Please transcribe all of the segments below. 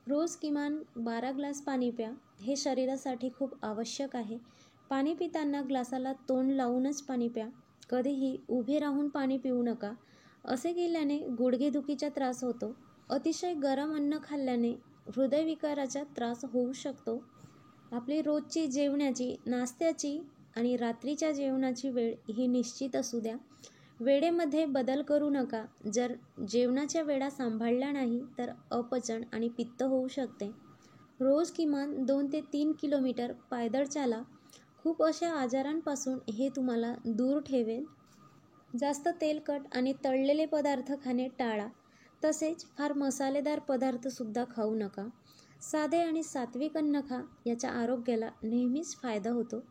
रोज किमान 12 ग्लास पाणी प्या. हे शरीरासाठी खूप आवश्यक आहे. पाणी पिताना ग्लासाला तोंड लावूनच पाणी प्या. कधीही उभे राहून पाणी पिऊ नका. असे केल्याने गुडघेदुखीचा त्रास होतो. अतिशय गरम अन्न खाल्ल्याने हृदयविकाराचा त्रास होऊ शकतो. आपली रोजची जेवणाची, नाश्त्याची आणि रात्रीच्या जेवणाची वेळ ही निश्चित असू द्या. वेळेमध्ये बदल करू नका. जर जेवणाच्या वेळा सांभाळल्या नाही तर अपचन आणि पित्त होऊ शकते. रोज किमान 2 ते 3 किलोमीटर पायदळ चाला. खूप अशा आजारांपासून हे तुम्हाला दूर ठेवेल. जास्त तेलकट आणि तळलेले पदार्थ खाणे टाळा. तसेच फार मसालेदार पदार्थसुद्धा खाऊ नका. साधे आणि सात्विक अन्न खा. याचा आरोग्याला नेहमीच फायदा होतो.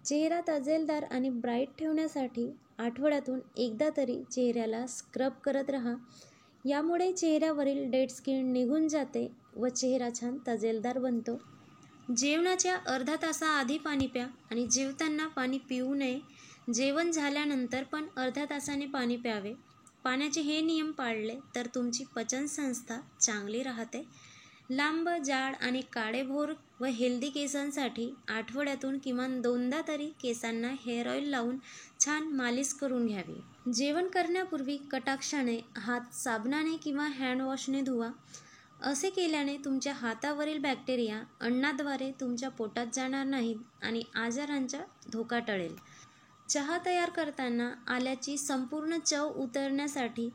चेहरा तजेलदार आणि ब्राईट ठेवण्यासाठी आठवड्यातून एकदा तरी चेहऱ्याला स्क्रब करत राहा. यामुळे चेहऱ्यावरील डेड स्किन निघून जाते व चेहरा छान तजेलदार बनतो. जेवणाच्या अर्धा तासाआधी पाणी प्या आणि जेवताना पाणी पिऊ नये. जेवण झाल्यानंतर पण अर्ध्या तासाने पाणी प्यावे. पाण्याचे हे नियम पाळले तर तुमची पचनसंस्था चांगली राहते. लांब, जाड आणि काळेभोर व हेल्दी केसांसाठी आठवड्यातून किमान 2दा तरी केसांना हेअर ऑइल लावून छान मालिश करून घ्यावी. जेवण करण्यापूर्वी कटाक्षाने हात साबणाने किंवा हँडवॉशने धुवा. असे केल्याने तुमच्या हातावरील बॅक्टेरिया अन्नाद्वारे तुमच्या पोटात जाणार नाहीत आणि आजारांचा धोका टळेल. चहा तयार करताना आल्याची संपूर्ण चव उतरण्यासाठी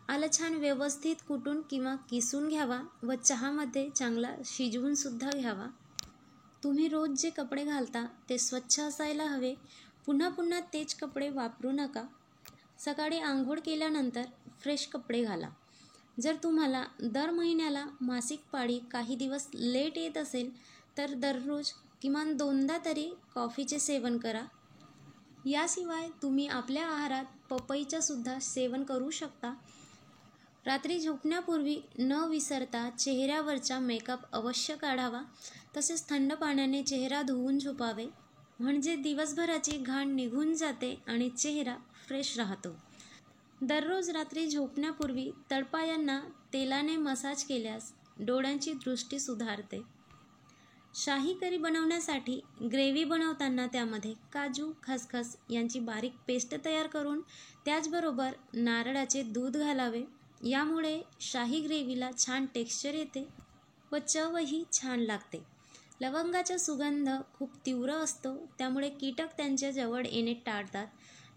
आलं छान व्यवस्थित कुटून किंवा किसून घ्यावा व चहामध्ये चांगला शिजवून सुद्धा घ्यावा. तुम्ही रोज जे कपडे घालता ते स्वच्छ असायला हवे. पुन्हा पुन्हा तेच कपडे वापरू नका. सकाळी आंघोळ केल्यानंतर फ्रेश कपडे घाला. जर तुम्हाला दर महिन्याला मासिक पाळी काही दिवस लेट येत असेल तर दररोज किमान 2दा तरी कॉफीचे सेवन करा. याशिवाय तुम्ही आपल्या आहारात पपईचं सुद्धा सेवन करू शकता. रात्री झोपण्यापूर्वी न विसरता चेहऱ्यावरचा मेकअप अवश्य काढावा. तसेच थंड पाण्याने चेहरा धुवून झोपावे. म्हणजे दिवसभराची घाण निघून जाते आणि चेहरा फ्रेश राहतो. दररोज रात्री झोपण्यापूर्वी तळपायांना तेलाने मसाज केल्यास डोळ्यांची दृष्टी सुधारते. शाही करी बनवण्यासाठी ग्रेव्ही बनवताना त्यामध्ये काजू, खसखस यांची बारीक पेस्ट तयार करून त्याचबरोबर नारळाचे दूध घालावे. यामुळे शाही ग्रेव्हीला छान टेक्स्चर येते व चवही छान लागते. लवंगाचा सुगंध खूप तीव्र असतो, त्यामुळे कीटक त्यांच्या जवळ येणे टाळतात.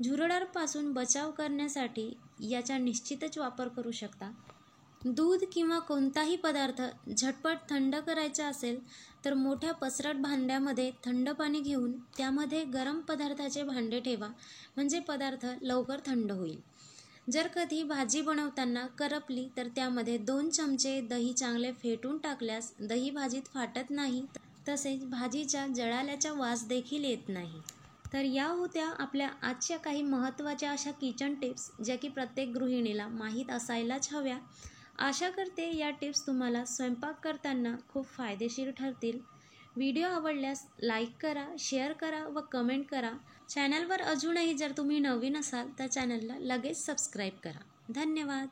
झुरळांपासून बचाव करण्यासाठी याचा निश्चितच वापर करू शकता. दूध किंवा कोणताही पदार्थ झटपट थंड करायचा असेल तर मोठ्या पसरट भांड्यामध्ये थंड पाणी घेऊन त्यामध्ये गरम पदार्थाचे भांडे ठेवा. म्हणजे पदार्थ लवकर थंड होईल. जर कधी भाजी बनवताना करपली तर त्यामध्ये 2 चमचे दही चांगले फेटून टाकल्यास दही भाजीत फाटत नाही. तसेच भाजीच्या जळाल्याचा वास देखील येत नाही. तर या होत्या आपल्या आजच्या काही महत्त्वाच्या अशा किचन टिप्स, ज्या की प्रत्येक गृहिणीला माहीत असायलाच हव्या. आशा करते या टिप्स तुम्हाला स्वयंपाक करताना खूप फायदेशीर ठरतील. व्हिडिओ आवडल्यास लाईक करा, शेअर करा व कमेंट करा. चॅनलवर अजूनही जर तुम्ही नवीन असाल तर चॅनलला लगेच सबस्क्राईब करा. धन्यवाद.